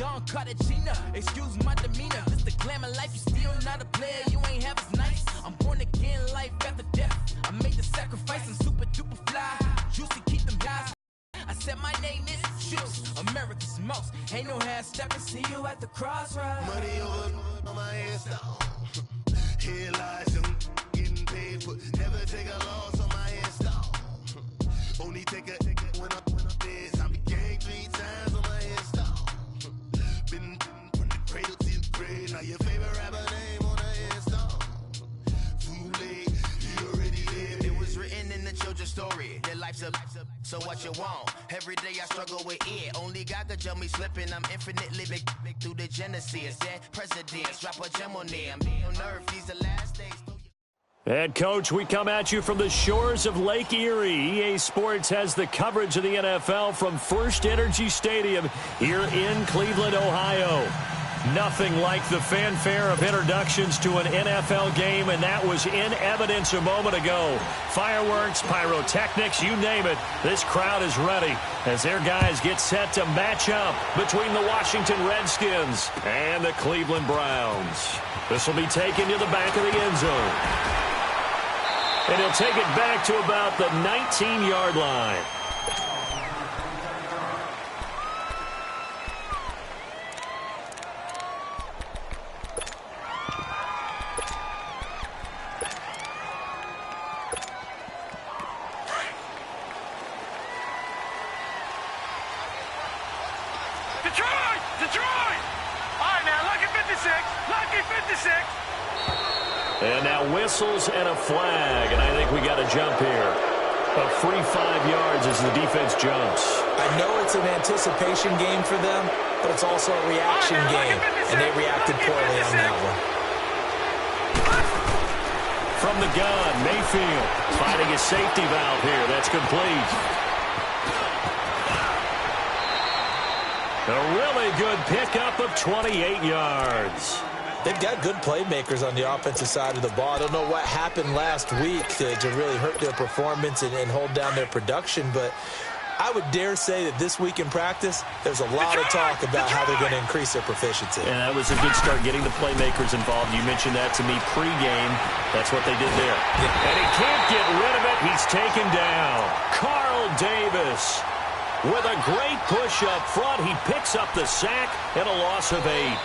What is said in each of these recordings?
Don Cartagena, excuse my demeanor. This the glamour life, you still not a player, you ain't half as nice. I'm born again, life after death. I made the sacrifice, I'm super duper fly. Juicy, keep them guys. I said my name is Juice, America's most. Ain't no half stepping, see you at the crossroads. Money over on my headstone. Here lies them getting paid for. Never take a loss on my headstone. Only take a when I'm dead. I be gang 3 times on my headstone. Been from the cradle to the grave. Now your favorite rapper name on the headstone. Too late, you already lived. It was written in the children's story. Their life's a so what you want. Every day I struggle with it. Only God could tell me slipping. I'm infinitely big through the genesis. Dead presidents, drop a gem on there. I'm on earth, these the last days. Head coach, we come at you from the shores of Lake Erie. EA Sports has the coverage of the NFL from First Energy Stadium here in Cleveland, Ohio. Nothing like the fanfare of introductions to an NFL game, and that was in evidence a moment ago. Fireworks, pyrotechnics, you name it. This crowd is ready as their guys get set to match up between the Washington Redskins and the Cleveland Browns. This will be taken to the back of the end zone. And he'll take it back to about the 19-yard line. And now whistles and a flag, and I think we got a jump here. A free 5 yards as the defense jumps. I know it's an anticipation game for them, but it's also a reaction game, and they reacted poorly on that one. From the gun, Mayfield finding a safety valve here. That's complete. A really good pickup of 28 yards. They've got good playmakers on the offensive side of the ball. I don't know what happened last week to really hurt their performance and hold down their production, but I would dare say that this week in practice, there's a lot of talk about how they're going to increase their proficiency. And that was a good start getting the playmakers involved. You mentioned that to me pregame. That's what they did there. Yeah. And he can't get rid of it. He's taken down. Carl Davis with a great push up front. He picks up the sack and a loss of 8.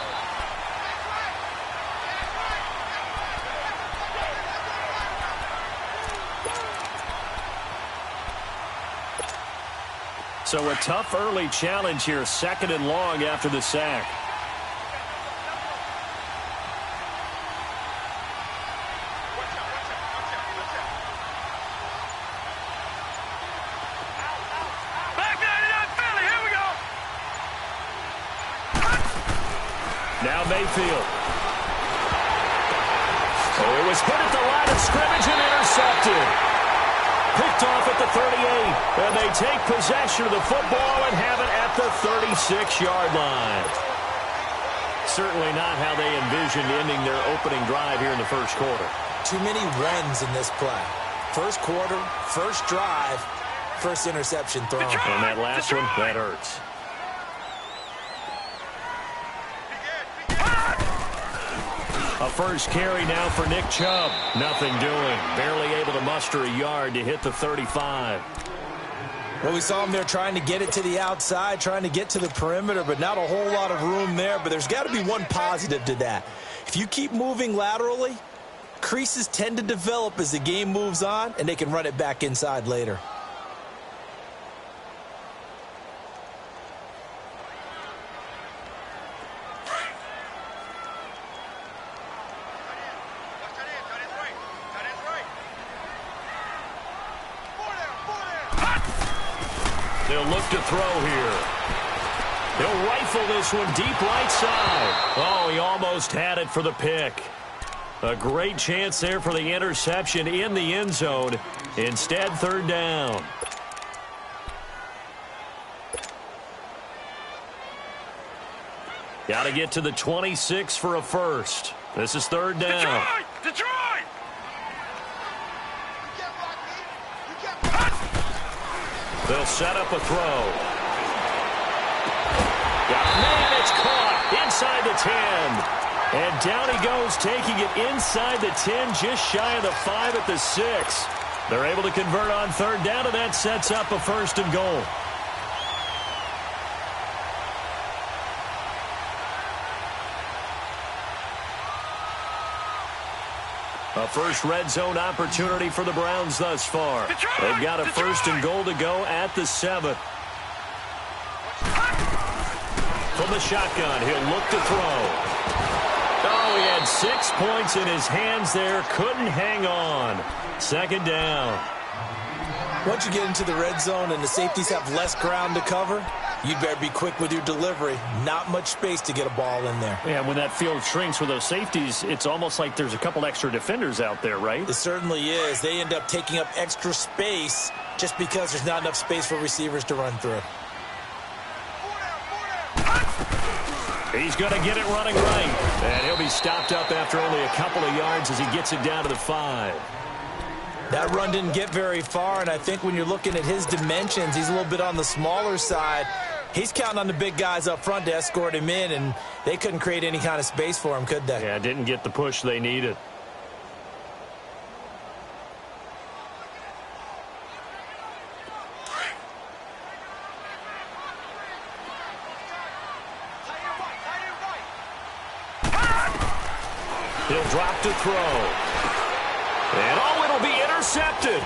So a tough early challenge here, 2nd and long after the sack. Now Mayfield. Oh, it was hit at the line of scrimmage and intercepted. Picked off at the 38, and they take possession of the football and have it at the 36-yard line. Certainly not how they envisioned ending their opening drive here in the first quarter. Too many runs in this play. First quarter, first drive, first interception thrown. And that last one, that hurts. A first carry now for Nick Chubb. Nothing doing. Barely able to muster a yard to hit the 35. Well, we saw him there trying to get it to the outside, trying to get to the perimeter, but not a whole lot of room there. But there's got to be one positive to that. If you keep moving laterally, creases tend to develop as the game moves on, and they can run it back inside later. They'll look to throw here. He'll rifle this one deep right side. Oh, he almost had it for the pick. A great chance there for the interception in the end zone. Instead, 3rd down. Got to get to the 26 for a first. This is 3rd down. Detroit! They'll set up a throw. Got a man, it's caught. 10. And down he goes, taking it inside the 10, just shy of the 5 at the 6. They're able to convert on third down, and that sets up a first and goal. A first red zone opportunity for the Browns thus far. They've got a first and goal to go at the 7. From the shotgun, he'll look to throw. Oh, he had 6 points in his hands there. Couldn't hang on. Second down. Once you get into the red zone and the safeties have less ground to cover, you'd better be quick with your delivery. Not much space to get a ball in there. Yeah, when that field shrinks with those safeties, it's almost like there's a couple extra defenders out there, right? It certainly is. They end up taking up extra space just because there's not enough space for receivers to run through. He's going to get it running right. And he'll be stopped up after only a couple of yards as he gets it down to the 5. That run didn't get very far, and I think when you're looking at his dimensions, he's a little bit on the smaller side. He's counting on the big guys up front to escort him in, and they couldn't create any kind of space for him, could they? Yeah, didn't get the push they needed. He'll drop to throw. And it'll be intercepted.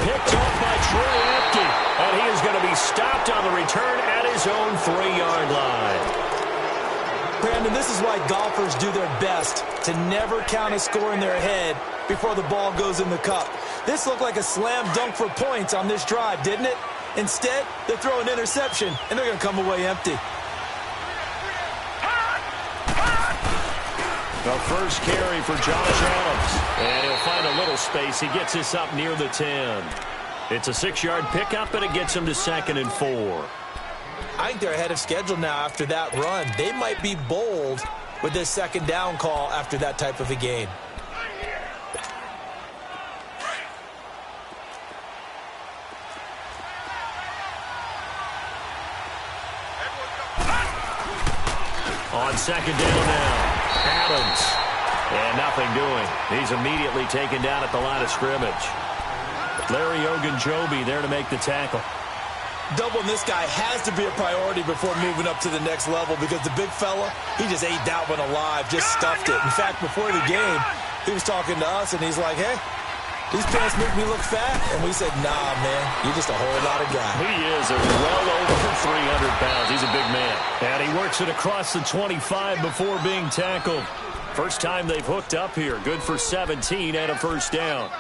Picked off by Troy Apke. And he is going to be stopped on the return at his own 3-yard line. Brandon, this is why golfers do their best to never count a score in their head before the ball goes in the cup. This looked like a slam dunk for points on this drive, didn't it? Instead, they throw an interception, and they're going to come away empty. The first carry for Josh Adams. And he'll find a little space. He gets this up near the 10. It's a 6-yard pickup, and it gets him to 2nd and 4. I think they're ahead of schedule now after that run. They might be bold with this second down call after that type of a game. On second down now. Adams. And nothing doing. He's immediately taken down at the line of scrimmage. Larry Ogunjobi there to make the tackle. Doubling this guy has to be a priority before moving up to the next level because the big fella, he just ate that one alive, just stuffed it. In fact, before the game, he was talking to us, and he's like, hey, these pants make me look fat. And we said, nah, man, you're just a whole lot of guy. He is well over 300 pounds. He's a big man. And he works it across the 25 before being tackled. First time they've hooked up here. Good for 17 and a first down.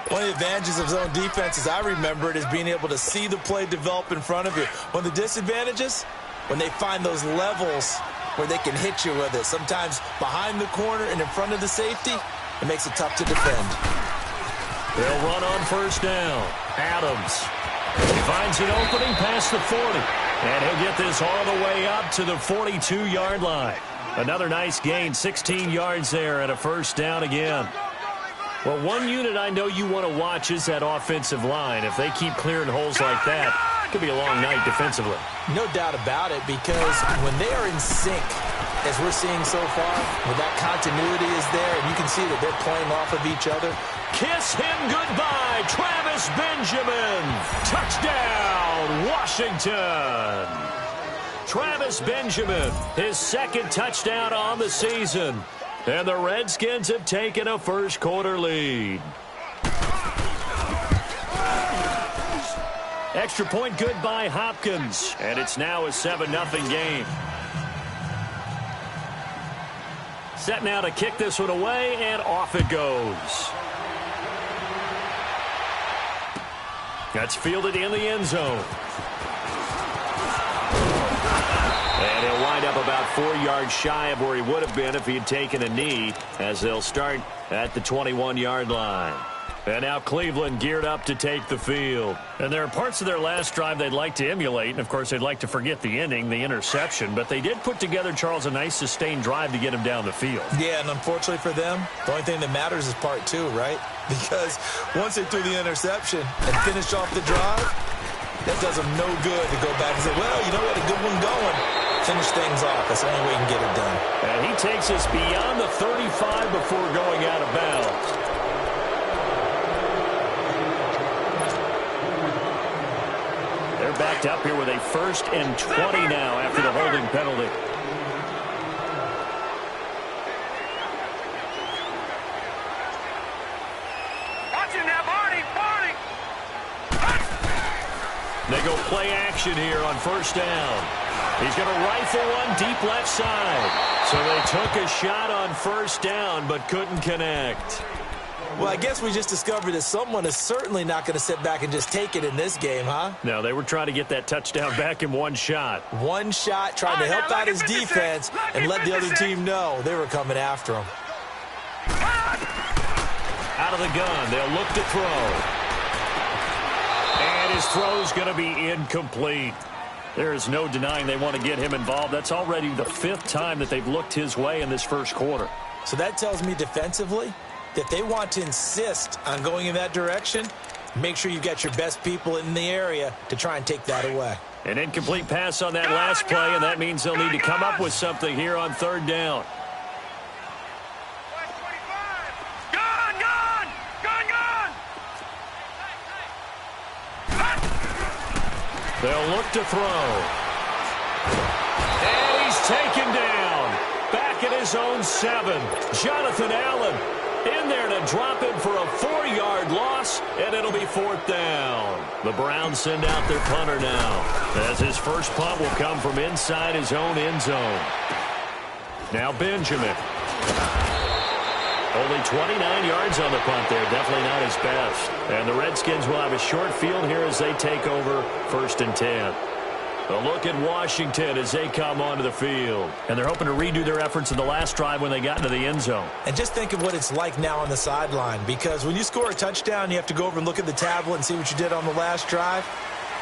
One of the advantages of zone defense, as I remember it, is being able to see the play develop in front of you. One of the disadvantages, when they find those levels where they can hit you with it. Sometimes behind the corner and in front of the safety, it makes it tough to defend. They'll run on first down. Adams. He finds an opening past the 40. And he'll get this all the way up to the 42-yard line. Another nice gain, 16 yards there and a first down again. Well, one unit I know you want to watch is that offensive line. If they keep clearing holes like that, it could be a long night defensively. No doubt about it, because when they are in sync, as we're seeing so far, when that continuity is there, and you can see that they're playing off of each other. Kiss him goodbye, Travis Benjamin. Touchdown, Washington. Travis Benjamin, his second touchdown on the season. And the Redskins have taken a first-quarter lead. Extra point good by Hopkins. And it's now a 7-0 game. Set now to kick this one away, and off it goes. That's fielded in the end zone. And he'll wind up about 4 yards shy of where he would have been if he had taken a knee, as they'll start at the 21-yard line. And now Cleveland geared up to take the field. And there are parts of their last drive they'd like to emulate, and of course they'd like to forget the ending, the interception, but they did put together, Charles, a nice sustained drive to get him down the field. Yeah, and unfortunately for them, the only thing that matters is part 2, right? Because once they threw the interception and finished off the drive, that does them no good to go back and say, well, you know, we had a good one going. Finish things off. That's the only way you can get it done. And he takes us beyond the 35 before going out of bounds. They're backed up here with a 1st and 20 now after the holding penalty. They go play action here on 1st down. He's going to rifle one deep left side. So they took a shot on 1st down but couldn't connect. Well, I guess we just discovered that someone is certainly not going to sit back and just take it in this game, huh? No, they were trying to get that touchdown back in one shot. One shot, trying to help out his defense and let the other team know they were coming after him. Out of the gun, they'll look to throw. And his throw's going to be incomplete. There is no denying they want to get him involved. That's already the 5th time that they've looked his way in this 1st quarter. So that tells me defensively that they want to insist on going in that direction. Make sure you've got your best people in the area to try and take that away. An incomplete pass on that last play, and that means they'll need to come up with something here on 3rd down. They'll look to throw. And he's taken down. Back at his own 7. Jonathan Allen in there to drop him for a 4-yard loss, and it'll be 4th down. The Browns send out their punter now, as his first punt will come from inside his own end zone. Now Benjamin. Only 29 yards on the punt there. Definitely not his best. And the Redskins will have a short field here as they take over 1st and 10. A look at Washington as they come onto the field. And they're hoping to redo their efforts in the last drive when they got into the end zone. And just think of what it's like now on the sideline, because when you score a touchdown, you have to go over and look at the tablet and see what you did on the last drive.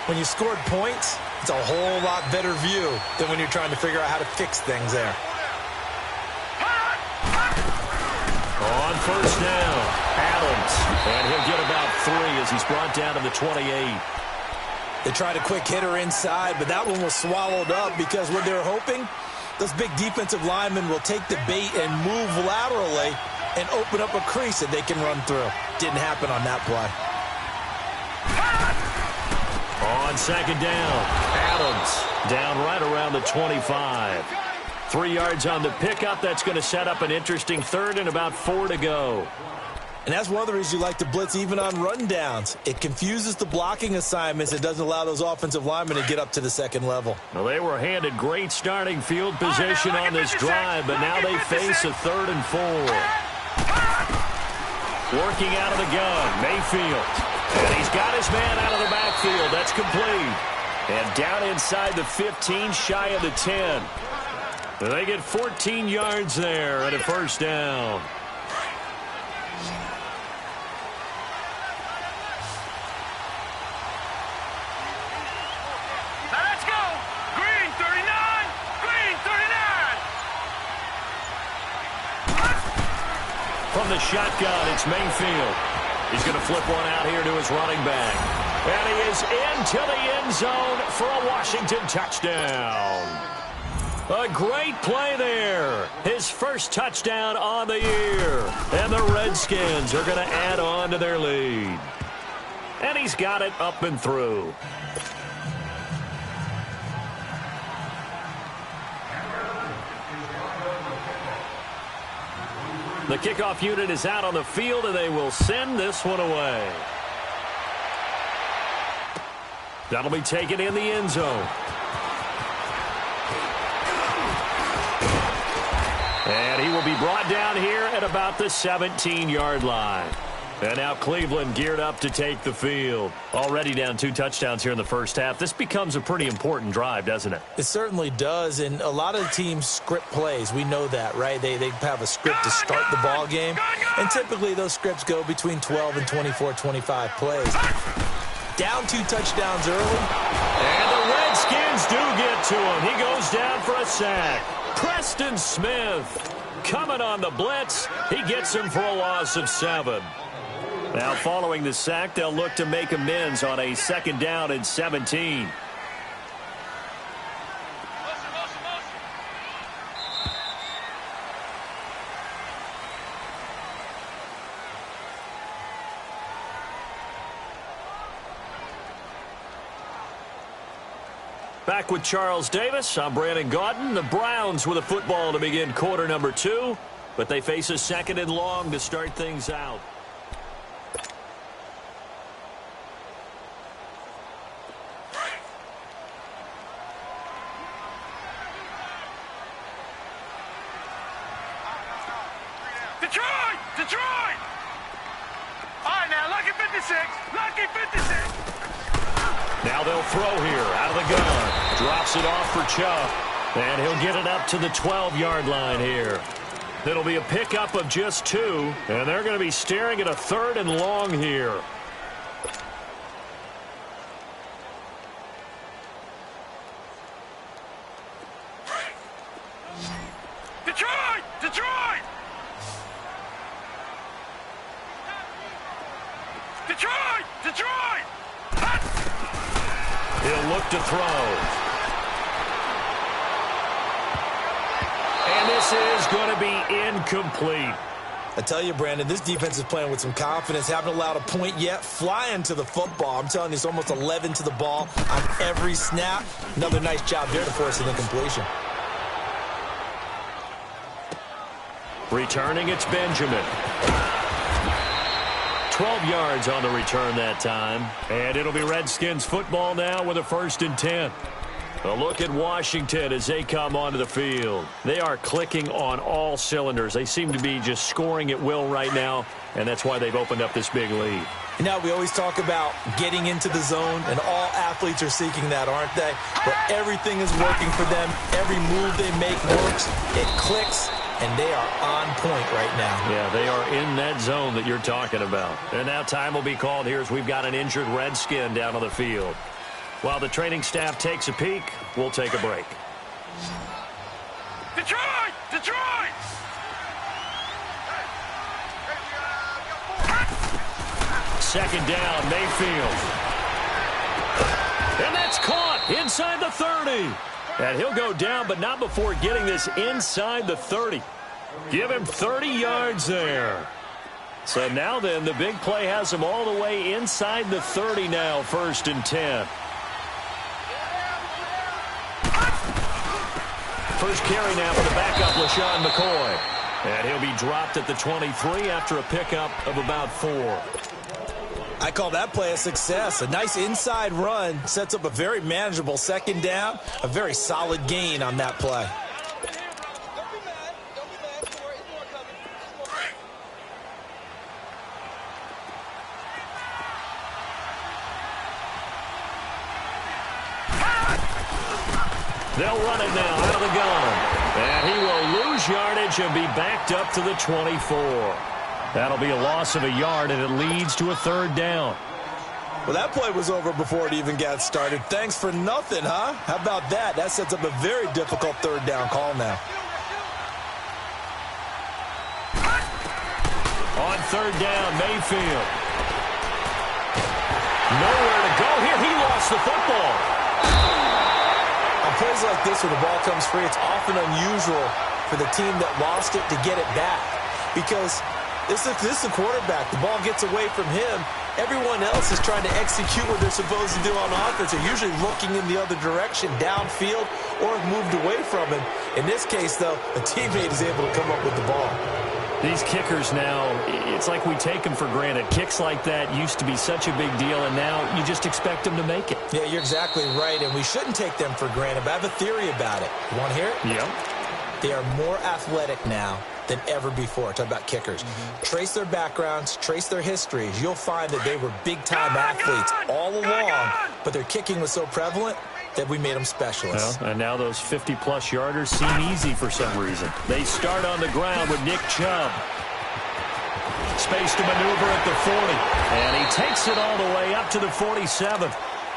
When you scored points, it's a whole lot better view than when you're trying to figure out how to fix things there. On 1st down, Adams. And he'll get about 3 as he's brought down to the 28. They tried a quick hitter inside, but that one was swallowed up because what they're hoping, those big defensive linemen will take the bait and move laterally and open up a crease that they can run through. Didn't happen on that play. On 2nd down, Adams down right around the 25. 3 yards on the pickup. That's going to set up an interesting 3rd and about 4 to go. And that's one of the reasons you like to blitz even on rundowns. It confuses the blocking assignments. It doesn't allow those offensive linemen to get up to the 2nd level. Well, they were handed great starting field position on this drive, but now they face a 3rd and 4. Working out of the gun, Mayfield. And he's got his man out of the backfield. That's complete. And down inside the 15, shy of the 10. They get 14 yards there and a 1st down. Now let's go. Green 39. Green 39. From the shotgun, it's Mayfield. He's going to flip one out here to his running back. And he is into the end zone for a Washington touchdown. A great play there. His first touchdown on the year. And the Redskins are going to add on to their lead. And he's got it up and through. The kickoff unit is out on the field, and they will send this one away. That'll be taken in the end zone. And he will be brought down here at about the 17-yard line. And now Cleveland geared up to take the field. Already down 2 touchdowns here in the first half. This becomes a pretty important drive, doesn't it? It certainly does, and a lot of teams script plays. We know that, right? They have a script to start the ball game, and typically those scripts go between 12 and 24, 25 plays. Down 2 touchdowns early. And the Redskins do get to him. He goes down for a sack. Preston Smith coming on the blitz. He gets him for a loss of 7. Now following the sack, they'll look to make amends on a 2nd down and 17. Back with Charles Davis. I'm Brandon Gaudin. The Browns with a football to begin quarter number 2, but they face a second and long to start things out. Detroit! All right, now, lucky 56. Lucky 56. Now they'll throw here out of the gun. Drops it off for Chubb. And he'll get it up to the 12-yard line here. It'll be a pickup of just 2. And they're going to be staring at a third and long here. Detroit! Detroit! Detroit! Detroit! He'll look to throw. And this is going to be incomplete. I tell you, Brandon, this defense is playing with some confidence. Haven't allowed a point yet. Flying to the football. I'm telling you, it's almost 11 to the ball on every snap. Another nice job there to force an incompletion. Returning, it's Benjamin. 12 yards on the return that time. And it'll be Redskins football now with a 1st and 10. A look at Washington as they come onto the field. They are clicking on all cylinders. They seem to be just scoring at will right now, and that's why they've opened up this big lead. You know, we always talk about getting into the zone, and all athletes are seeking that, aren't they? But everything is working for them. Every move they make works. It clicks. And they are on point right now. Yeah, they are in that zone that you're talking about. And now time will be called here as we've got an injured Redskin down on the field. While the training staff takes a peek, we'll take a break. Detroit! Detroit! Second down, Mayfield. And that's caught inside the 30. And he'll go down, but not before getting this inside the 30. Give him 30 yards there. So now then, the big play has him all the way inside the 30 now, 1st and 10. First carry now for the backup, LaShawn McCoy. And he'll be dropped at the 23 after a pickup of about 4. I call that play a success. A nice inside run sets up a very manageable second down. A very solid gain on that play. They'll run it now out of the gun. And he will lose yardage and be backed up to the 24. That'll be a loss of a yard, and it leads to a 3rd down. Well, that play was over before it even got started. Thanks for nothing, huh? How about that? That sets up a very difficult 3rd down call now. On 3rd down, Mayfield. Nowhere to go here. He lost the football. On plays like this where the ball comes free, it's often unusual for the team that lost it to get it back. Because this is the quarterback. The ball gets away from him. Everyone else is trying to execute what they're supposed to do on offense. They're usually looking in the other direction, downfield, or have moved away from him. In this case, though, a teammate is able to come up with the ball. These kickers now, it's like we take them for granted. Kicks like that used to be such a big deal, and now you just expect them to make it. Yeah, you're exactly right, and we shouldn't take them for granted. But I have a theory about it. You want to hear it? Yeah. They are more athletic now than ever before. Talk about kickers. Trace their backgrounds, trace their histories. You'll find that they were big-time athletes all along, but their kicking was so prevalent that we made them specialists. Well, and now those 50-plus yarders seem easy for some reason. They start on the ground with Nick Chubb. Space to maneuver at the 40. And he takes it all the way up to the 47.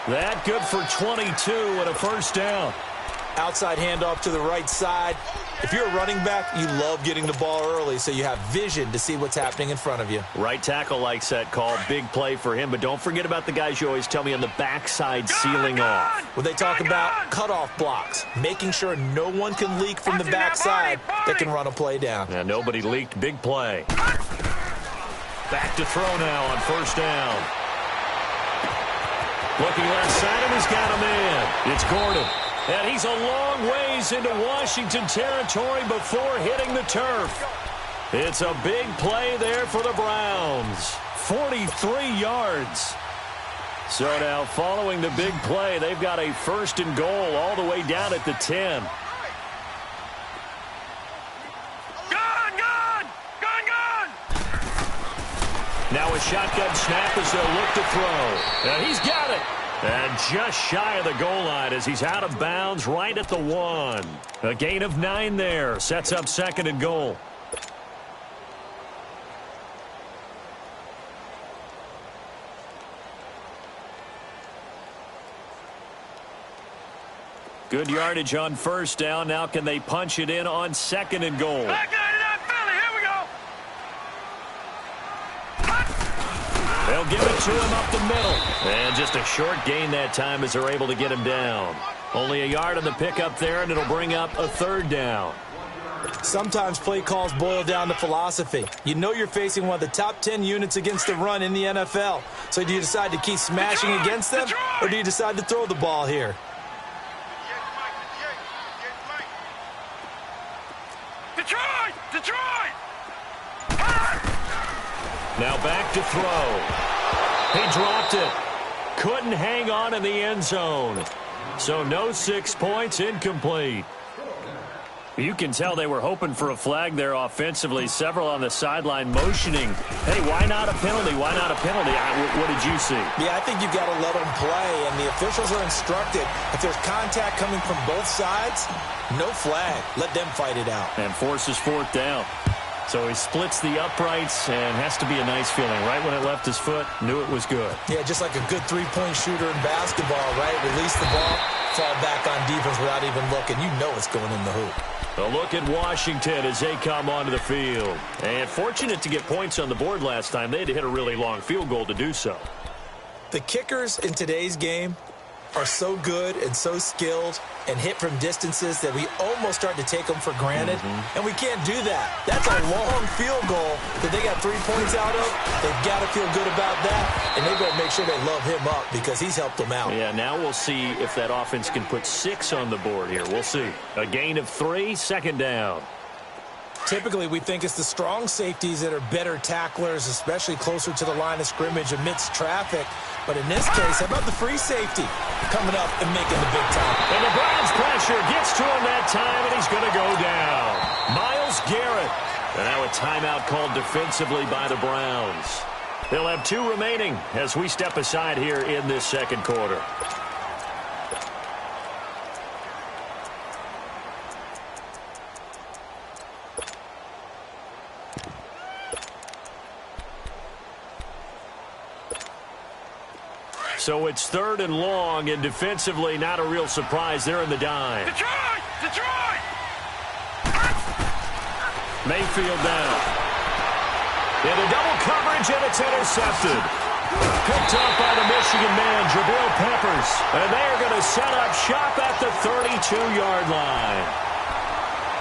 That good for 22 and a 1st down. Outside handoff to the right side. If you're a running back, you love getting the ball early so you have vision to see what's happening in front of you. Right tackle likes that call. Big play for him. But don't forget about the guys you always tell me on the backside sealing off. Well, they talk about cutoff blocks, making sure no one can leak from the backside that can run a play down. Yeah, nobody leaked. Big play. Back to throw now on 1st down. Looking left side, and he's got a man. It's Gordon. And he's a long ways into Washington territory before hitting the turf. It's a big play there for the Browns. 43 yards. So now following the big play, they've got a first and goal all the way down at the 10. Now a shotgun snap as they'll look to throw. And he's got it. And just shy of the goal line as he's out of bounds right at the 1. A gain of 9 there. Sets up second and goal. Good yardage on first down. Now can they punch it in on second and goal? They'll give it to him up the middle. And just a short gain that time as they're able to get him down. Only a yard on the pickup there, and it'll bring up a third down. Sometimes play calls boil down to philosophy. You know you're facing one of the top 10 units against the run in the NFL. So do you decide to keep smashing against them, or do you decide to throw the ball here? Detroit! Now back to throw. He dropped it. Couldn't hang on in the end zone. So no 6 points, incomplete. You can tell they were hoping for a flag there offensively. Several on the sideline motioning. Hey, why not a penalty? Why not a penalty? What did you see? Yeah, I think you've got to let them play, and the officials are instructed. If there's contact coming from both sides, no flag. Let them fight it out. And forces fourth down. So he splits the uprights and has to be a nice feeling. Right when it left his foot, knew it was good. Yeah, just like a good three-point shooter in basketball, right? Release the ball, fall back on defense without even looking. You know it's going in the hoop. A look at Washington as they come onto the field. And fortunate to get points on the board last time. They had to hit a really long field goal to do so. The kickers in today's game are so good and so skilled and hit from distances that we almost start to take them for granted. And we can't do that. That's a long field goal that they got 3 points out of. They've got to feel good about that, and they better make sure they love him up because he's helped them out. Yeah, now we'll see if that offense can put 6 on the board here. We'll see. A gain of 3, second down. Typically, we think it's the strong safeties that are better tacklers, especially closer to the line of scrimmage amidst traffic. But in this case, how about the free safety coming up and making the big time? And the Browns pressure gets to him that time, and he's going to go down. Myles Garrett. And now a timeout called defensively by the Browns. They'll have 2 remaining as we step aside here in this second quarter. So it's 3rd and long, and defensively not a real surprise. They're in the dime. Detroit! Mayfield down. Into double coverage, and it's intercepted. Picked up by the Michigan man, Jabril Peppers. And they are going to set up shop at the 32-yard line.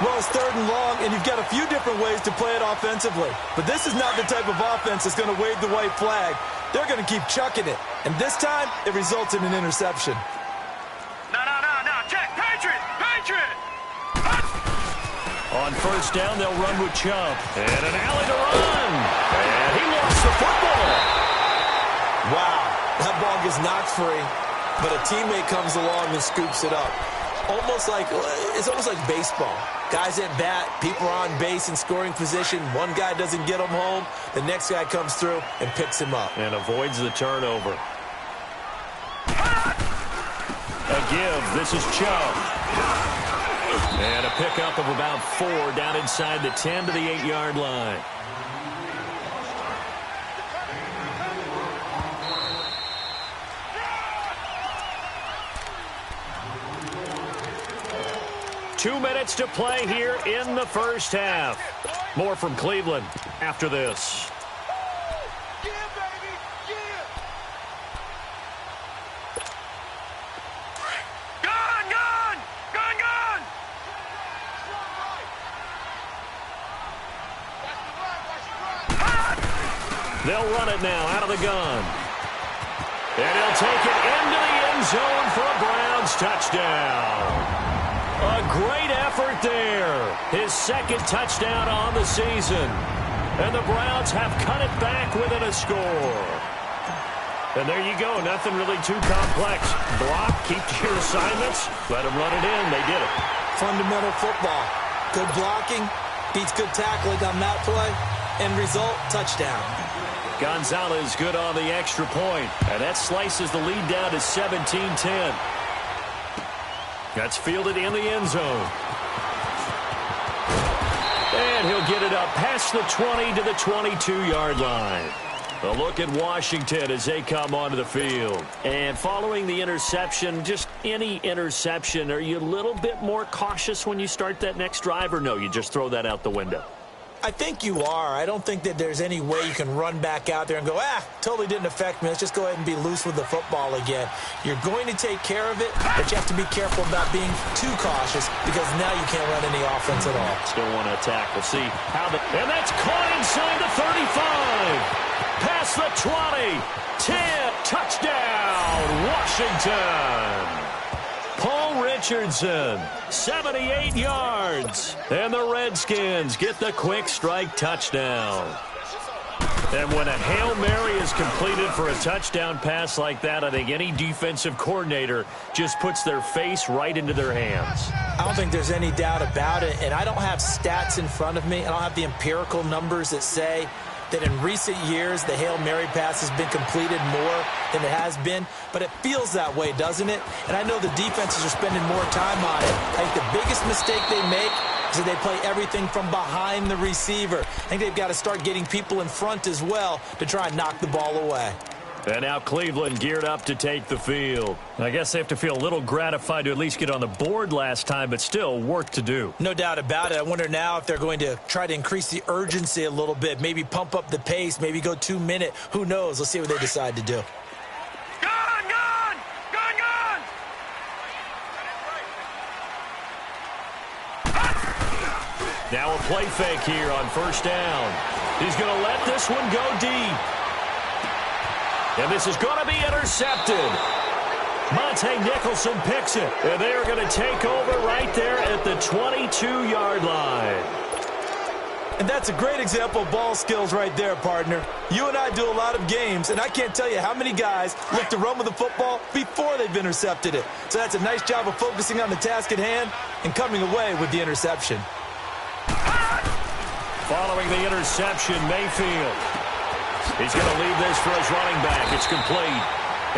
Well, it's 3rd and long, and you've got a few different ways to play it offensively. But this is not the type of offense that's going to wave the white flag. They're going to keep chucking it. And this time, it results in an interception. No. Check. Patriot! On first down, they'll run with Chubb. And an alley to run. And he lost the football. Wow. That ball gets knocked free, but a teammate comes along and scoops it up. It's almost like baseball. Guys at bat, people are on base in scoring position. One guy doesn't get him home. The next guy comes through and picks him up. And avoids the turnover. A give. This is Chubb. And a pickup of about 4 down inside the 10 to the 8-yard line. Two minutes to play here in the first half. More from Cleveland after this. Gun! They'll run it now out of the gun. And he'll take it into the end zone for a Browns touchdown. A great effort there. His second touchdown on the season. And the Browns have cut it back within a score. And there you go. Nothing really too complex. Block, keep to your assignments, let them run it in. They did it. Fundamental football. Good blocking, beats good tackling on that play. End result, touchdown. Gonzalez good on the extra point. And that slices the lead down to 17-10. That's fielded in the end zone. And he'll get it up past the 20 to the 22-yard line. A look at Washington as they come onto the field. And following the interception, just any interception, are you a little bit more cautious when you start that next drive, or no, you just throw that out the window? I think you are. I don't think that there's any way you can run back out there and go, totally didn't affect me. Let's just go ahead and be loose with the football again. You're going to take care of it, but you have to be careful about being too cautious because now you can't run any offense at all. Still want to attack. We'll see how the... And that's caught inside the 35. Past the 20. 10. Touchdown, Washington. Paul Richardson, 78 yards. And the Redskins get the quick strike touchdown. And when a Hail Mary is completed for a touchdown pass like that, I think any defensive coordinator just puts their face right into their hands. I don't think there's any doubt about it. And I don't have stats in front of me. I don't have the empirical numbers that say that in recent years the Hail Mary pass has been completed more than it has been, but it feels that way, doesn't it? And I know the defenses are spending more time on it. I think the biggest mistake they make is that they play everything from behind the receiver. I think they've got to start getting people in front as well to try and knock the ball away. And now Cleveland geared up to take the field. I guess they have to feel a little gratified to at least get on the board last time, but still work to do. No doubt about it. I wonder now if they're going to try to increase the urgency a little bit, maybe pump up the pace, maybe go 2 minute. Who knows? Let's see what they decide to do. Now a play fake here on first down. He's going to let this one go deep. And this is going to be intercepted. Monte Nicholson picks it. And they are going to take over right there at the 22-yard line. And that's a great example of ball skills right there, partner. You and I do a lot of games, and I can't tell you how many guys look to run with the football before they've intercepted it. So that's a nice job of focusing on the task at hand and coming away with the interception. Following the interception, Mayfield. He's going to leave this for his running back. It's complete.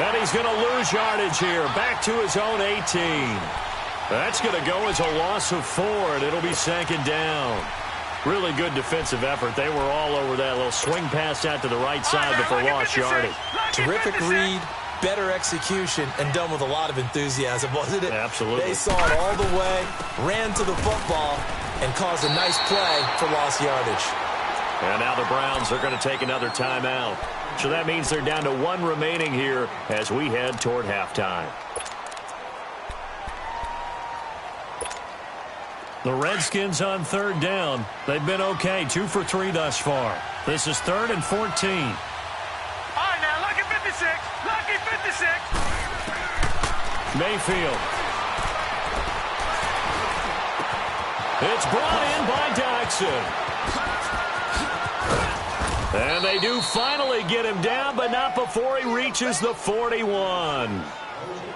And he's going to lose yardage here. Back to his own 18. That's going to go as a loss of 4, and it'll be second down. Really good defensive effort. They were all over that little swing pass out to the right side before lost yardage. Terrific read, better execution, and done with a lot of enthusiasm, wasn't it? Absolutely. They saw it all the way, ran to the football, and caused a nice play for lost yardage. And now the Browns are going to take another timeout. So that means they're down to 1 remaining here as we head toward halftime. The Redskins on third down. They've been okay, 2 for 3 thus far. This is 3rd and 14. All right, now, lucky 56. Lucky 56. Mayfield. It's brought in by Jackson. And they do finally get him down, but not before he reaches the 41.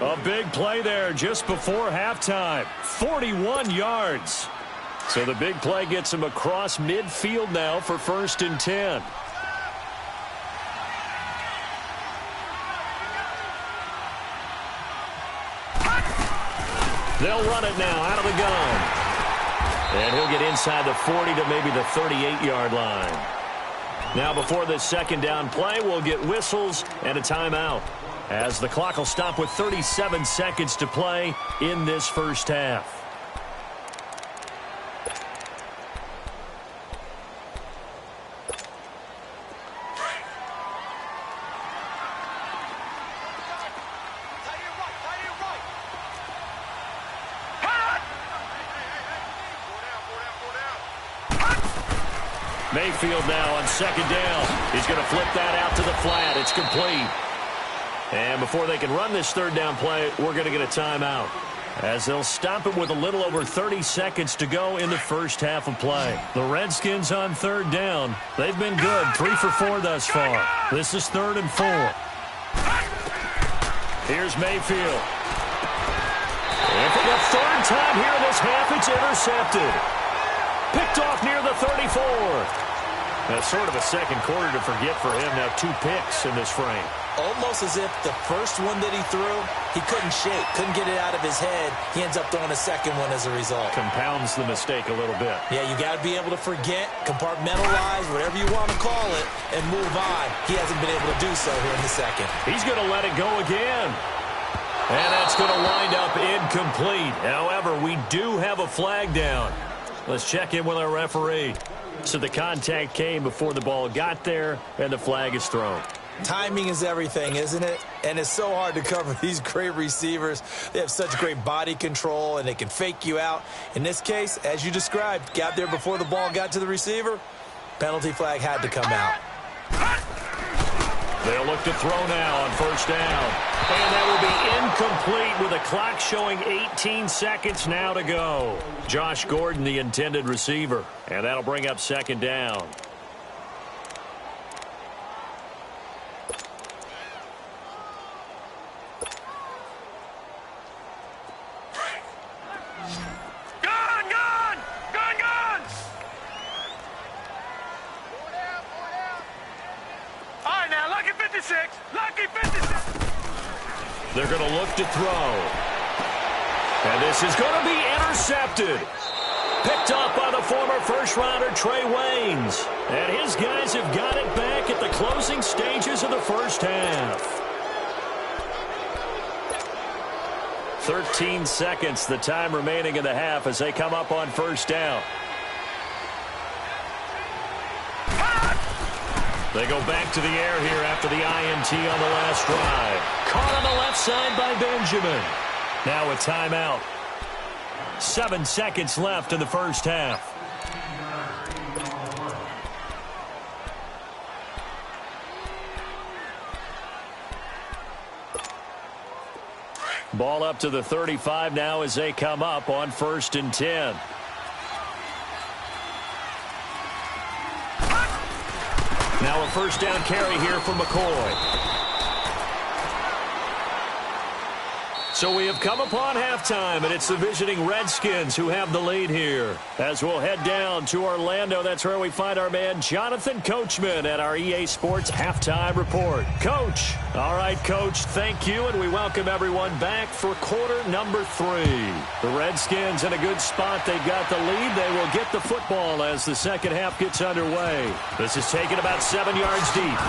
A big play there just before halftime. 41 yards. So the big play gets him across midfield now for 1st and 10. They'll run it now out of the gun. And he'll get inside the 40 to maybe the 38-yard line. Now before this second down play, we'll get whistles and a timeout, as the clock will stop with 37 seconds to play in this first half. Mayfield now on second down. He's going to flip that out to the flat. It's complete. And before they can run this third down play, we're going to get a timeout, as they'll stop it with a little over 30 seconds to go in the first half of play. The Redskins on third down. They've been good, 3 for 4 thus far. This is 3rd and 4. Here's Mayfield. And for the third time here in this half, it's intercepted. Picked off near the 34. That's sort of a second quarter to forget for him. Now 2 picks in this frame. Almost as if the first one that he threw, he couldn't shake, couldn't get it out of his head. He ends up throwing a second one as a result. Compounds the mistake a little bit. Yeah, you got to be able to forget, compartmentalize, whatever you want to call it, and move on. He hasn't been able to do so here in the second. He's going to let it go again. And that's going to wind up incomplete. However, we do have a flag down. Let's check in with our referee. So the contact came before the ball got there, and the flag is thrown. Timing is everything, isn't it? And it's so hard to cover these great receivers. They have such great body control, and they can fake you out. In this case, as you described, got there before the ball got to the receiver. Penalty flag had to come out. They'll look to throw now on first down. And that will be incomplete with a clock showing 18 seconds now to go. Josh Gordon, the intended receiver. And that'll bring up second down. They're going to look to throw. And this is going to be intercepted. Picked up by the former first-rounder Trey Waynes. And his guys have got it back at the closing stages of the first half. 13 seconds, the time remaining in the half as they come up on first down. They go back to the air here after the INT on the last drive. Caught on the left side by Benjamin. Now a timeout. 7 seconds left in the first half. Ball up to the 35 now as they come up on 1st and 10. Now a first down carry here for McCoy. So we have come upon halftime, and it's the visiting Redskins who have the lead here. As we'll head down to Orlando, that's where we find our man Jonathan Coachman at our EA Sports Halftime Report. Coach. All right, Coach, thank you, and we welcome everyone back for quarter number 3. The Redskins in a good spot. They've got the lead. They will get the football as the second half gets underway. This is taken about 7 yards deep.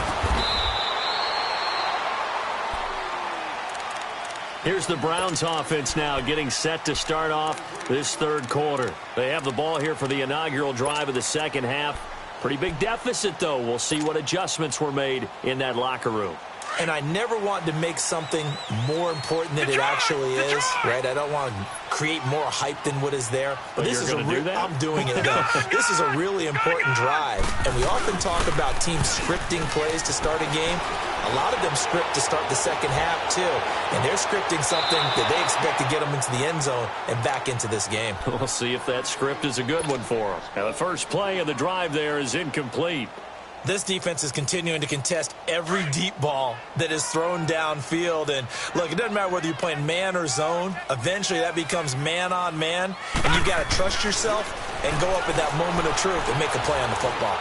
Here's the Browns offense now getting set to start off this third quarter. They have the ball here for the inaugural drive of the second half. Pretty big deficit, though. We'll see what adjustments were made in that locker room. And I never want to make something more important than it actually is, right? I don't want to create more hype than what is there. But this is going to do that? I'm doing it, though. This is a really important drive. And we often talk about teams scripting plays to start a game. A lot of them script to start the second half, too. And they're scripting something that they expect to get them into the end zone and back into this game. We'll see if that script is a good one for them. Now, the first play of the drive there is incomplete. This defense is continuing to contest every deep ball that is thrown downfield. And, look, it doesn't matter whether you're playing man or zone. Eventually, that becomes man-on-man. And you've got to trust yourself and go up at that moment of truth and make a play on the football.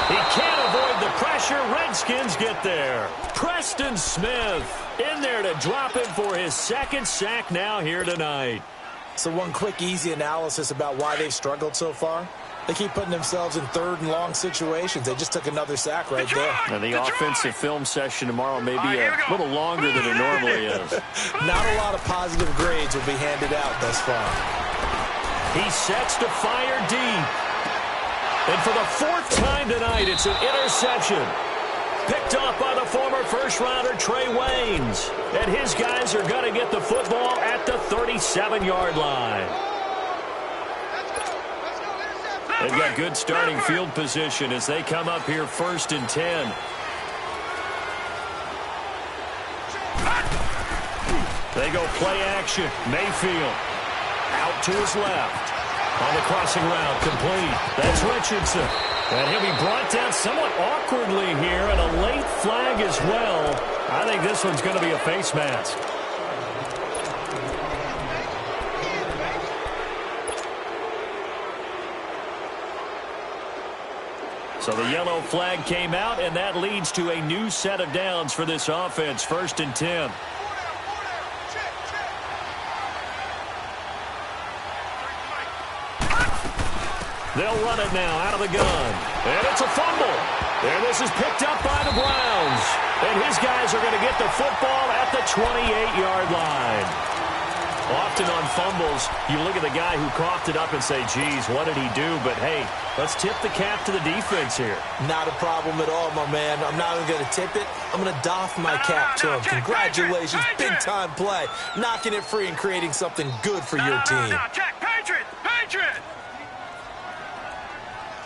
He can't avoid the pressure. Redskins get there. Preston Smith in there to drop him for his second sack now here tonight. So one quick, easy analysis about why they've struggled so far. They keep putting themselves in third and long situations. They just took another sack right there. And the offensive film session tomorrow may be a little longer than it normally is. Not a lot of positive grades will be handed out thus far. He sets to fire deep. And for the 4th time tonight, it's an interception. Picked off by the former first-rounder Trey Waynes. And his guys are going to get the football at the 37-yard line. They've got good starting field position as they come up here 1st and 10. they go play action. Mayfield out to his left. On the crossing route, complete. That's Richardson. And he'll be brought down somewhat awkwardly here, and a late flag as well. I think this one's going to be a face mask. So the yellow flag came out, and that leads to a new set of downs for this offense. 1st and 10. They'll run it now out of the gun. And it's a fumble. And this is picked up by the Browns. And his guys are going to get the football at the 28-yard line. Often on fumbles, you look at the guy who coughed it up and say, geez, what did he do? But, hey, let's tip the cap to the defense here. Not a problem at all, my man. I'm not even going to tip it. I'm going to doff my cap to him. Congratulations. Big-time play. Knocking it free and creating something good for your team. Jack, Patriot! Patriot!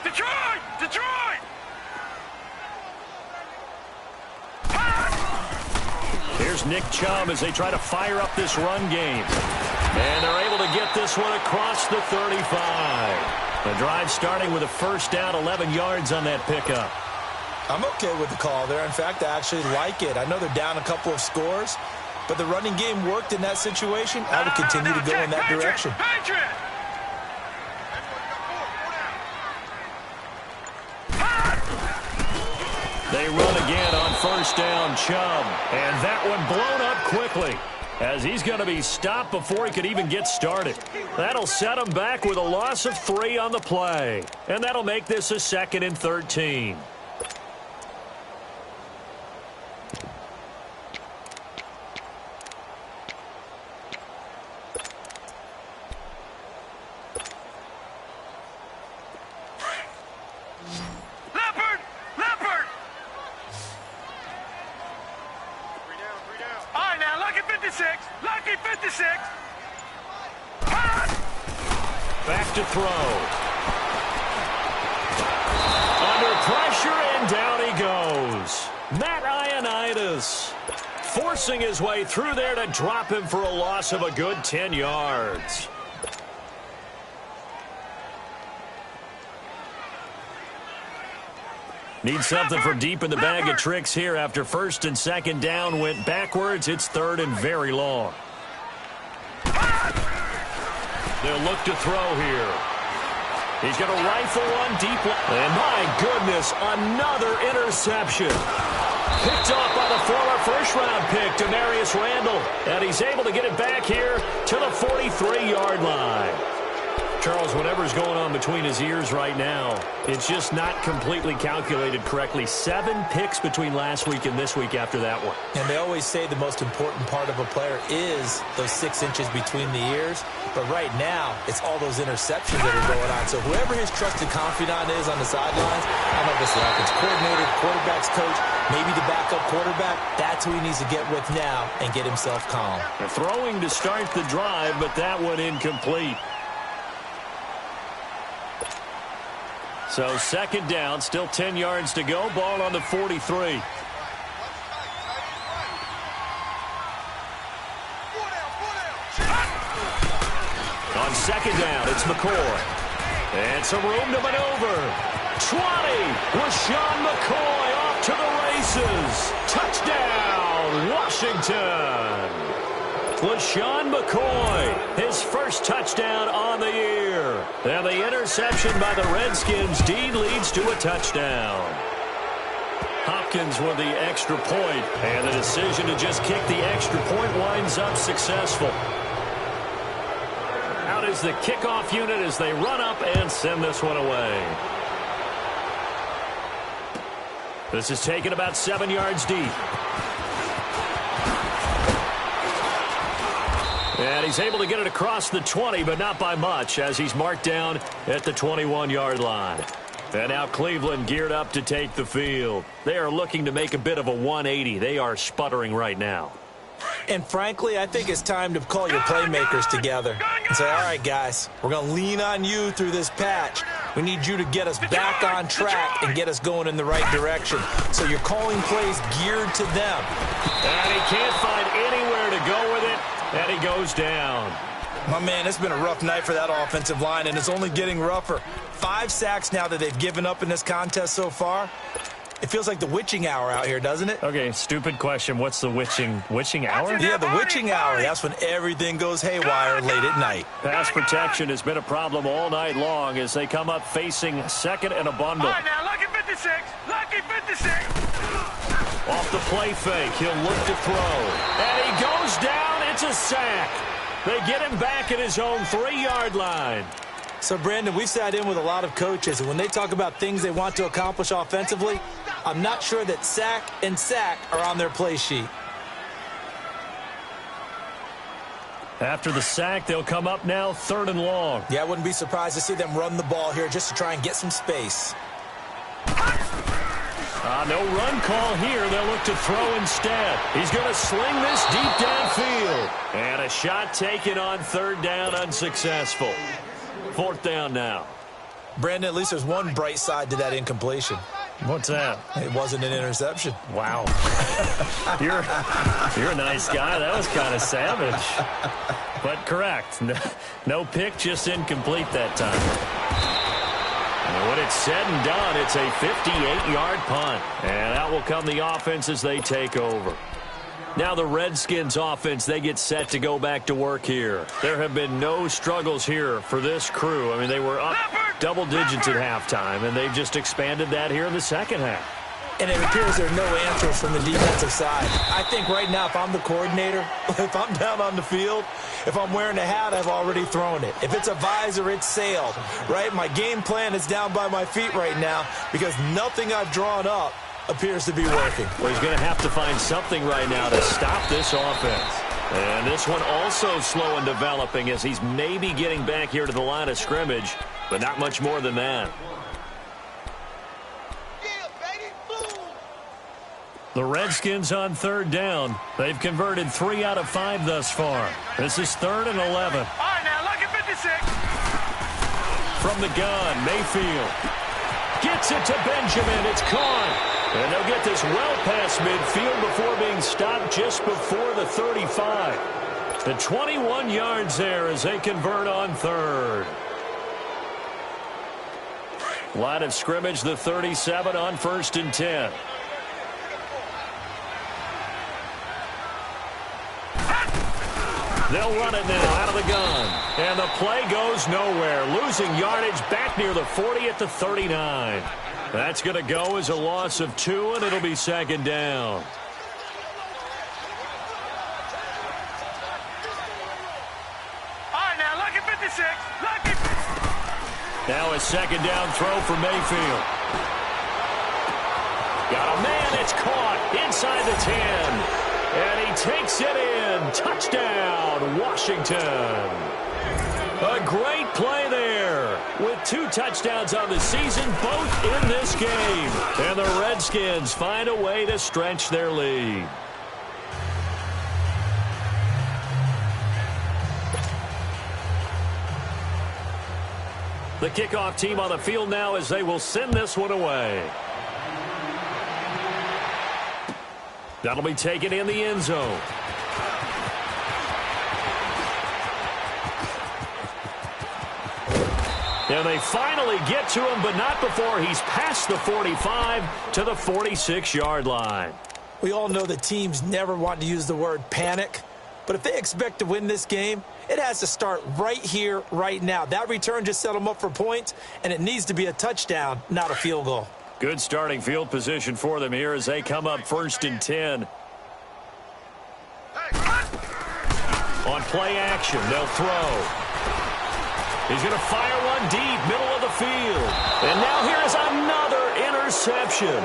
Detroit! Detroit! Here's Nick Chubb as they try to fire up this run game. And they're able to get this one across the 35. The drive starting with a first down, 11 yards on that pickup. I'm okay with the call there. In fact, I actually like it. I know they're down a couple of scores, but the running game worked in that situation. I would continue to go in that direction. Patriot! They run again on first down, Chubb. And that one blown up quickly as he's going to be stopped before he could even get started. That'll set him back with a loss of 3 on the play. And that'll make this a 2nd and 13. Lucky 56. Back to throw. Under pressure, and down he goes. Matt Ioannidis forcing his way through there to drop him for a loss of a good 10 yards. Need something for deep in the bag of tricks here after 1st and 2nd down went backwards. It's 3rd and very long. They'll look to throw here. He's going to rifle one deep. And my goodness, another interception. Picked off by the former first-round pick, Demarius Randall. And he's able to get it back here to the 43-yard line. Charles, whatever's going on between his ears right now, it's just not completely calculated correctly. 7 picks between last week and this week after that one. And they always say the most important part of a player is those 6 inches between the ears. But right now, it's all those interceptions that are going on. So whoever his trusted confidant is on the sidelines, I don't know if it's the offense coordinator, quarterback's coach, maybe the backup quarterback, that's who he needs to get with now and get himself calm. They're throwing to start the drive, but that one incomplete. So 2nd down, still 10 yards to go. Ball on the 43. On 2nd down, it's McCoy. And some room to maneuver. 20. LaShawn McCoy off to the races. Touchdown, Washington. LaShawn McCoy, his first touchdown on the year. And the interception by the Redskins deed leads to a touchdown. Hopkins with the extra point, and the decision to just kick the extra point winds up successful. Out is the kickoff unit as they run up and send this one away. This is taken about 7 yards deep. And he's able to get it across the 20, but not by much, as he's marked down at the 21-yard line. And now Cleveland geared up to take the field. They are looking to make a bit of a 180. They are sputtering right now. And frankly, I think it's time to call your playmakers together and say, all right, guys, we're going to lean on you through this patch. We need you to get us back on track and get us going in the right direction. So you're calling plays geared to them. And he can't find anywhere to go with it. And he goes down. My man, it's been a rough night for that offensive line, and it's only getting rougher. 5 sacks now that they've given up in this contest so far. It feels like the witching hour out here, doesn't it? Okay, stupid question. What's the witching hour? Yeah, the witching hour. That's when everything goes haywire late at night. Pass protection has been a problem all night long as they come up facing second and a bundle. All right, now, lucky 56. Lucky 56. Off the play fake, he'll look to throw. And he goes down. It's a sack. They get him back at his own 3-yard line. So, Brandon, we've sat in with a lot of coaches, and when they talk about things they want to accomplish offensively, I'm not sure that sack and sack are on their play sheet. After the sack, they'll come up now 3rd and long. Yeah, I wouldn't be surprised to see them run the ball here just to try and get some space. No run call here. They'll look to throw instead. He's going to sling this deep downfield. And a shot taken on 3rd down, unsuccessful. 4th down now. Brandon, at least there's one bright side to that incompletion. What's that? It wasn't an interception. Wow. You're a nice guy. That was kind of savage. But correct. No pick, just incomplete that time. And when it's said and done, it's a 58-yard punt. And out will come the offense as they take over. Now the Redskins offense, they get set to go back to work here. There have been no struggles here for this crew. I mean, they were up double digits at halftime, and they've just expanded that here in the second half. And it appears there are no answers from the defensive side. I think right now, if I'm the coordinator, if I'm down on the field, if I'm wearing a hat, I've already thrown it. If it's a visor, it's sailed, right? My game plan is down by my feet right now because nothing I've drawn up appears to be working. Well, he's going to have to find something right now to stop this offense. And this one also slow in developing as he's maybe getting back here to the line of scrimmage, but not much more than that. The Redskins on 3rd down. They've converted 3 out of 5 thus far. This is 3rd and 11. All right, now, lucky 56. From the gun, Mayfield gets it to Benjamin. It's caught. And they'll get this well past midfield before being stopped just before the 35. The 21 yards there as they convert on 3rd. Line of scrimmage, the 37 on 1st and 10. They'll run it now out of the gun. And the play goes nowhere. Losing yardage back near the 40 at the 39. That's going to go as a loss of 2, and it'll be 2nd down. All right, now, lucky 56. Lucky. Now a 2nd down throw for Mayfield. Got a man. It's caught inside the 10. And he takes it in. Touchdown, Washington. A great play there with 2 touchdowns on the season, both in this game. And the Redskins find a way to stretch their lead. The kickoff team on the field now as they will send this one away. That'll be taken in the end zone. And they finally get to him, but not before he's past the 45 to the 46-yard line. We all know that teams never want to use the word panic, but if they expect to win this game, it has to start right here, right now. That return just set them up for points, and it needs to be a touchdown, not a field goal. Good starting field position for them here as they come up 1st and 10. On play action, they'll throw. He's going to fire one deep, middle of the field. And now here is another interception.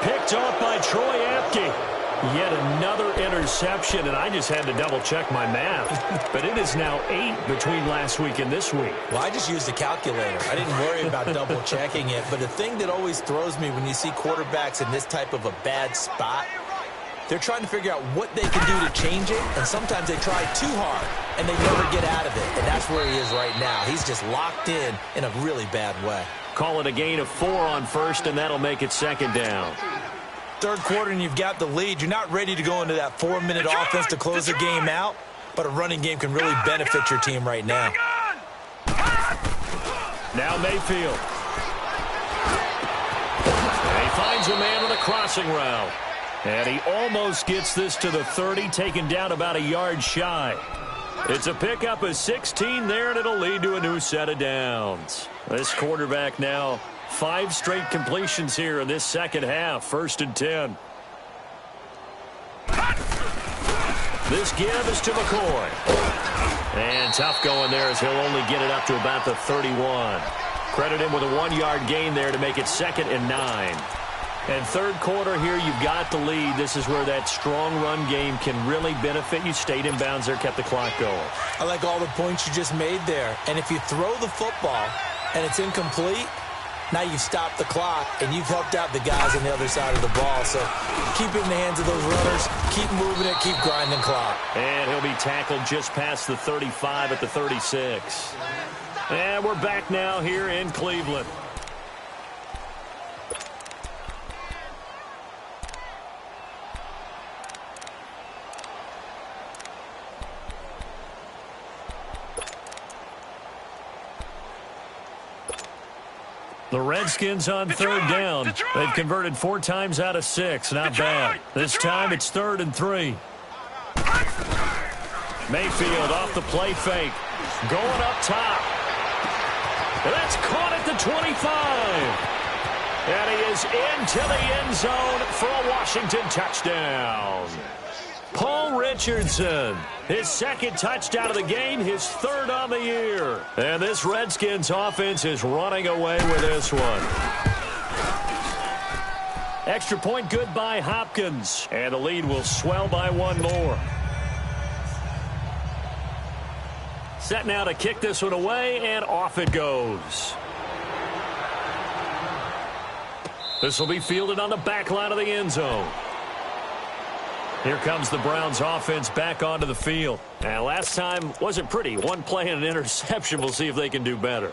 Picked off by Troy Apke. Yet another interception, and I just had to double-check my math. But it is now 8 between last week and this week. Well, I just used a calculator. I didn't worry about double-checking it. But the thing that always throws me when you see quarterbacks in this type of a bad spot, they're trying to figure out what they can do to change it, and sometimes they try too hard, and they never get out of it. And that's where he is right now. He's just locked in a really bad way. Call it a gain of 4 on 1st, and that'll make it 2nd down. 3rd quarter, and you've got the lead. You're not ready to go into that 4-minute offense to close the game out. but a running game can really benefit your team right now. Now Mayfield. And he finds a man with a crossing route. And he almost gets this to the 30, taken down about a yard shy. It's a pickup of 16 there, and it'll lead to a new set of downs. This quarterback now 5 straight completions here in this second half. 1st and 10. This give is to McCoy. And tough going there as he'll only get it up to about the 31. Credit him with a 1-yard gain there to make it 2nd and 9. And third quarter here, you've got the lead. This is where that strong run game can really benefit you. Stayed in bounds there, kept the clock going. I like all the points you just made there. And if you throw the football and it's incomplete, now you've stopped the clock and you've helped out the guys on the other side of the ball. So keep it in the hands of those runners. Keep moving it. Keep grinding clock. And he'll be tackled just past the 35 at the 36. And we're back now here in Cleveland. The Redskins on third down. They've converted 4 times out of 6. Not bad. This time it's 3rd and 3. Mayfield off the play fake. Going up top. That's caught at the 25. And he is into the end zone for a Washington touchdown. Paul Richardson, his 2nd touchdown of the game, his 3rd on the year. And this Redskins offense is running away with this one. Extra point good by Hopkins. And the lead will swell by 1 more. Set now to kick this one away, and off it goes. This will be fielded on the back line of the end zone. Here comes the Browns offense back onto the field. And last time wasn't pretty. 1 play and an interception. We'll see if they can do better.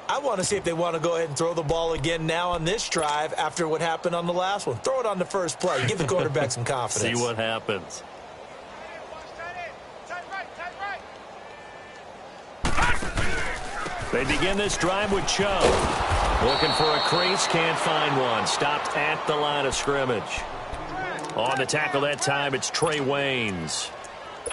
I want to see if they want to go ahead and throw the ball again now on this drive after what happened on the last one. Throw it on the first play. Give the quarterback some confidence. See what happens. They begin this drive with Chubb. Looking for a crease, can't find one. Stopped at the line of scrimmage. On the tackle that time, it's Trey Waynes.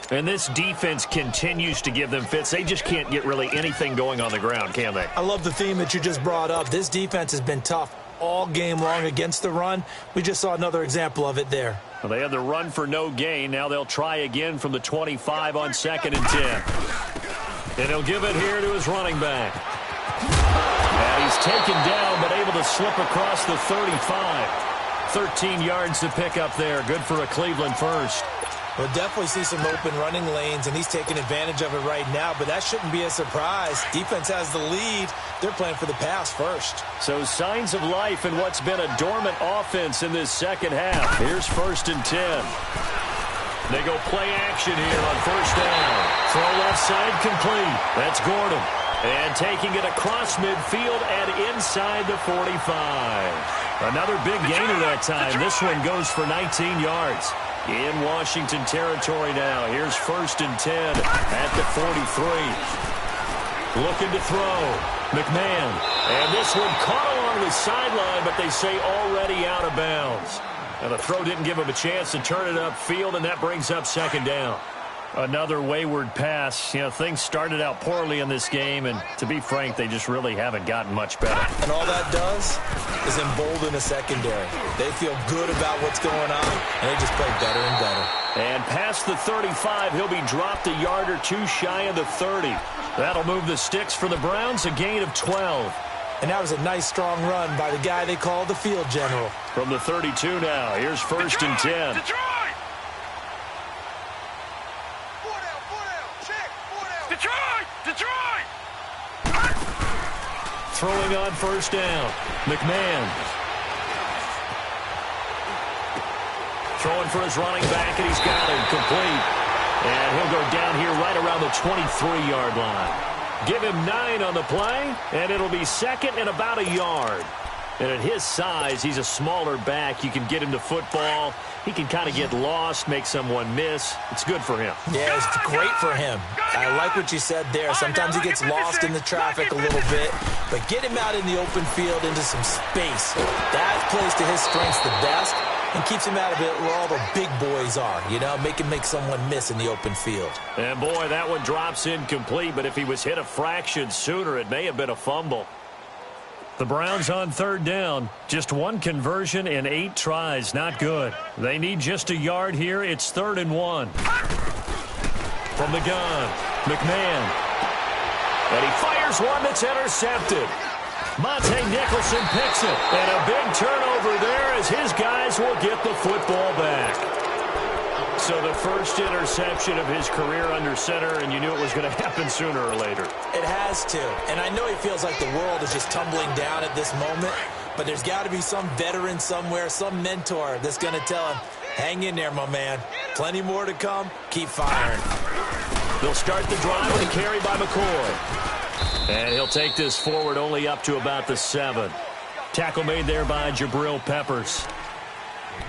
And this defense continues to give them fits. They just can't get really anything going on the ground, can they? I love the theme that you just brought up. This defense has been tough all game long against the run. We just saw another example of it there. Well, they had the run for no gain. Now they'll try again from the 25 on 2nd and 10. And he'll give it here to his running back. And he's taken down, but able to slip across the 35. 13 yards to pick up there. Good for a Cleveland first. We'll definitely see some open running lanes, and he's taking advantage of it right now, but that shouldn't be a surprise. Defense has the lead. They're playing for the pass first. So signs of life in what's been a dormant offense in this second half. Here's 1st and 10. They go play action here on 1st down. Throw left side complete. That's Gordon. And taking it across midfield and inside the 45. Another big gainer that time. This one goes for 19 yards. In Washington territory now. Here's 1st and 10 at the 43. Looking to throw. McMahon. And this one caught along the sideline, but they say already out of bounds. And the throw didn't give him a chance to turn it upfield, and that brings up 2nd down. Another wayward pass. You know, things started out poorly in this game, and to be frank, they just really haven't gotten much better. And all that does is embolden a secondary. They feel good about what's going on, and they just play better and better. And past the 35, he'll be dropped a yard or 2 shy of the 30. That'll move the sticks for the Browns, a gain of 12. And that was a nice, strong run by the guy they call the field general. From the 32 now, here's 1st and 10. Detroit! Throwing on 1st down. McMahon. Throwing for his running back, and he's got him complete. And he'll go down here right around the 23-yard line. Give him 9 on the play, and it'll be 2nd and about a yard. And at his size, he's a smaller back. You can get him to football. He can kind of get lost, make someone miss. It's good for him. Yeah, it's great for him. I like what you said there. Sometimes he gets lost in the traffic a little bit, but get him out in the open field into some space. That plays to his strengths the best and keeps him out of it where all the big boys are, you know, make him make someone miss in the open field. And, boy, that one drops incomplete, but if he was hit a fraction sooner, it may have been a fumble. The Browns on third down. Just one conversion in 8 tries. Not good. They need just a yard here. It's 3rd and 1. From the gun, McMahon. And he fires one that's intercepted. Monte Nicholson picks it. And a big turnover there as his guys will get the football back. So the first interception of his career under center, and you knew it was going to happen sooner or later. It has to. And I know he feels like the world is just tumbling down at this moment, but there's got to be some veteran somewhere, some mentor that's going to tell him, hang in there, my man. Plenty more to come. Keep firing. They'll start the drive with a carry by McCoy. And he'll take this forward only up to about the 7. Tackle made there by Jabril Peppers.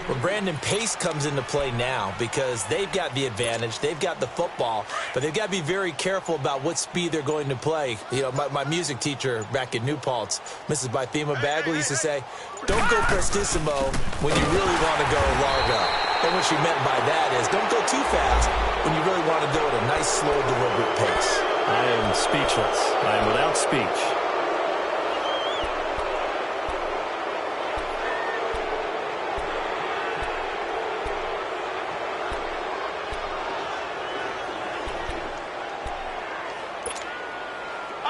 Well, Brandon, pace comes into play now because they've got the advantage. They've got the football, but they've got to be very careful about what speed they're going to play. You know, my music teacher back in New Paltz, Mrs. Bythema Bagley, used to say, don't go prestissimo when you really want to go largo. And what she meant by that is don't go too fast when you really want to go at a nice, slow, deliberate pace. I am speechless. I am without speech.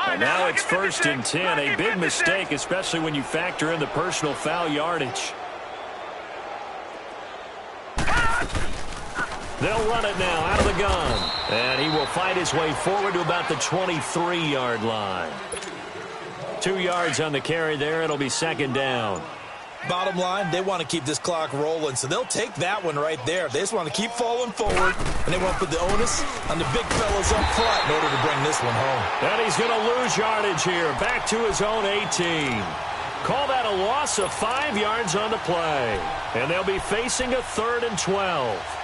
And now it's 1st and 10. A big mistake, especially when you factor in the personal foul yardage. They'll run it now out of the gun. And he will fight his way forward to about the 23-yard line. 2 yards on the carry there. It'll be 2nd down. Bottom line, they want to keep this clock rolling, so they'll take that one right there. They just want to keep falling forward, and they want to put the onus on the big fellas up front in order to bring this one home. And he's going to lose yardage here, back to his own 18. Call that a loss of 5 yards on the play. And they'll be facing a 3rd and 12.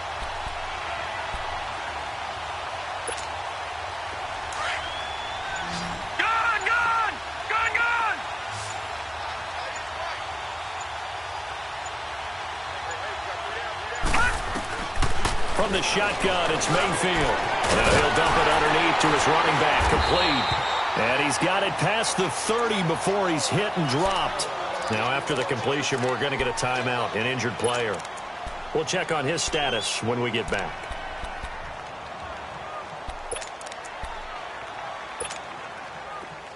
From the shotgun, it's Mayfield. Now he'll dump it underneath to his running back, complete. And he's got it past the 30 before he's hit and dropped. Now after the completion, we're going to get a timeout, an injured player. We'll check on his status when we get back.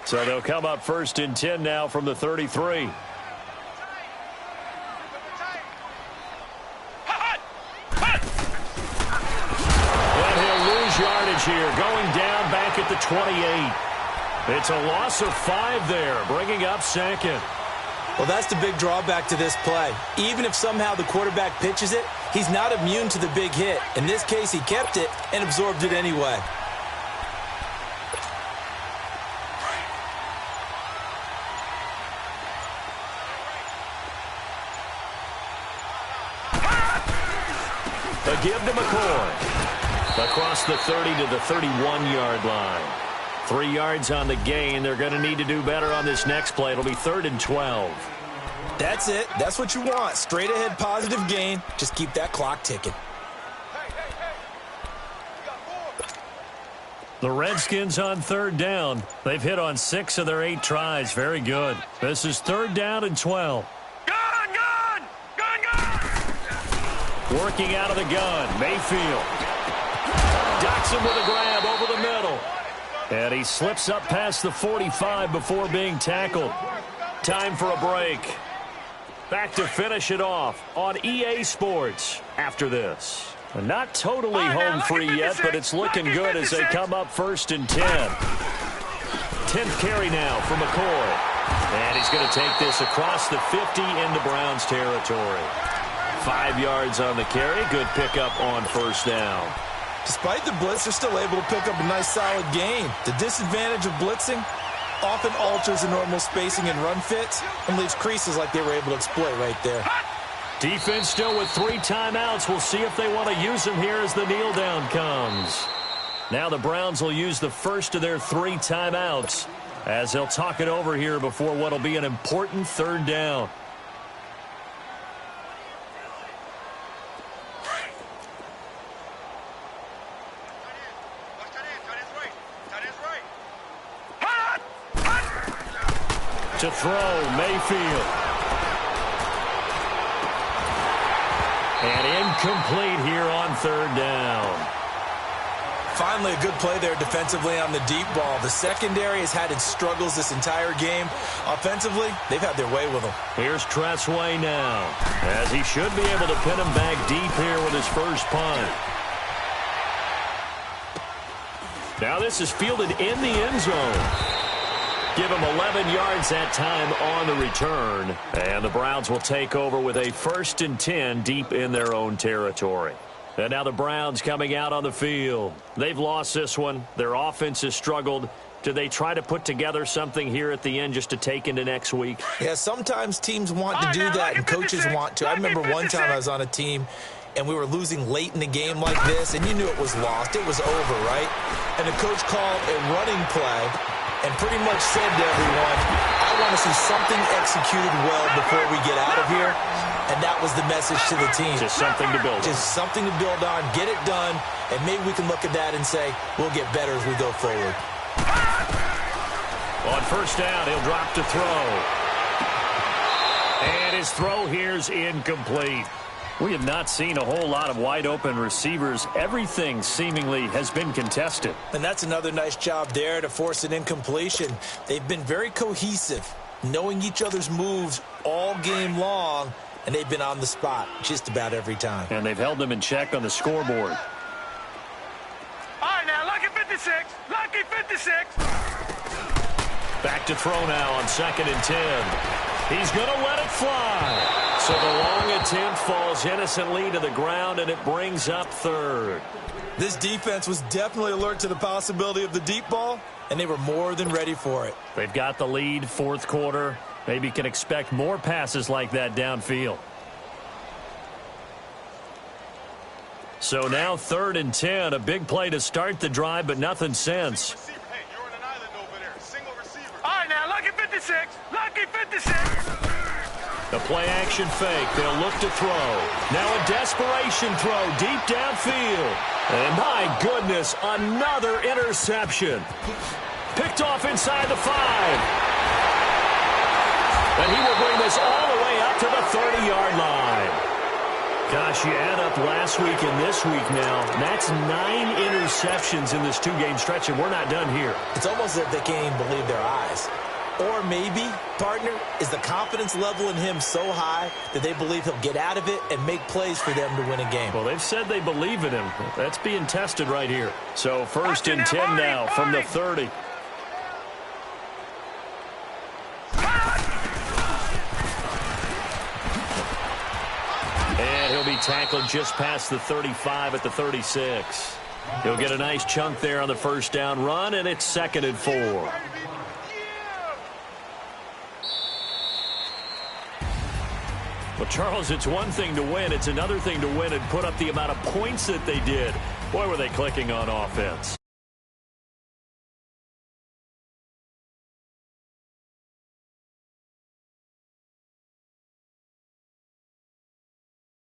So they'll come up 1st and 10 now from the 33. Yardage here, going down back at the 28. It's a loss of 5 there, bringing up 2nd. Well, that's the big drawback to this play. Even if somehow the quarterback pitches it, he's not immune to the big hit. In this case, he kept it and absorbed it anyway. The give to McCoy. Across the 30 to the 31-yard line. 3 yards on the gain. They're going to need to do better on this next play. It'll be 3rd and 12. That's it. That's what you want. Straight ahead positive gain. Just keep that clock ticking. The Redskins on 3rd down. They've hit on 6 of their 8 tries. Very good. This is 3rd down and 12. Gun! Working out of the gun. Mayfield. Docks him with a grab over the middle. And he slips up past the 45 before being tackled. Time for a break. Back to finish it off on EA Sports after this. Not totally home free yet, but it's looking good as they come up 1st and 10. 10th carry now for McCoy. And he's going to take this across the 50 into Browns territory. 5 yards on the carry. Good pickup on 1st down. Despite the blitz, they're still able to pick up a nice solid gain. The disadvantage of blitzing, often alters the normal spacing and run fits and leaves creases like they were able to exploit right there. Defense still with 3 timeouts. We'll see if they want to use them here as the kneel down comes. Now the Browns will use the first of their 3 timeouts as they'll talk it over here before what will be an important 3rd down. To throw, Mayfield. And incomplete here on 3rd down. Finally, a good play there defensively on the deep ball. The secondary has had its struggles this entire game. Offensively, they've had their way with them. Here's Tressway now, as he should be able to pin him back deep here with his first punt. Now this is fielded in the end zone. Give him 11 yards that time on the return. And the Browns will take over with a 1st and 10 deep in their own territory. And now the Browns coming out on the field. They've lost this one. Their offense has struggled. Do they try to put together something here at the end just to take into next week? Yeah, sometimes teams want to do that and coaches want to. I remember one time I was on a team and we were losing late in the game like this, and you knew it was lost. It was over, right? And the coach called a running play and pretty much said to everyone, I want to see something executed well before we get out of here. And that was the message to the team. Just something to build on. Just something to build on, get it done, and maybe we can look at that and say, we'll get better as we go forward. On 1st down, he'll drop to throw. And his throw here's incomplete. We have not seen a whole lot of wide-open receivers. Everything seemingly has been contested. And that's another nice job there to force an incompletion. They've been very cohesive, knowing each other's moves all game long, and they've been on the spot just about every time. And they've held them in check on the scoreboard. All right, now, lucky 56. Lucky 56. Back to throw now on 2nd and 10. He's going to let it fly. So the long attempt falls innocently to the ground, and it brings up 3rd. This defense was definitely alert to the possibility of the deep ball, and they were more than ready for it. They've got the lead, 4th quarter. Maybe can expect more passes like that downfield. So now 3rd and 10, a big play to start the drive, but nothing since. Hey, you're on an island over there. Single receiver. All right, now, lucky 56. Lucky 56. The play-action fake. They'll look to throw. Now a desperation throw deep downfield. And my goodness, another interception. Picked off inside the 5. And he will bring this all the way up to the 30-yard line. Gosh, you add up last week and this week now. That's 9 interceptions in this 2-game stretch, and we're not done here. It's almost as if they can't even believe their eyes. Or maybe, partner, is the confidence level in him so high that they believe he'll get out of it and make plays for them to win a game. Well, they've said they believe in him. That's being tested right here. So 1st and 10 now from the 30. And he'll be tackled just past the 35 at the 36. He'll get a nice chunk there on the 1st down run, and it's 2nd and 4. Well, Charles, it's one thing to win. It's another thing to win and put up the amount of points that they did. Boy, were they clicking on offense.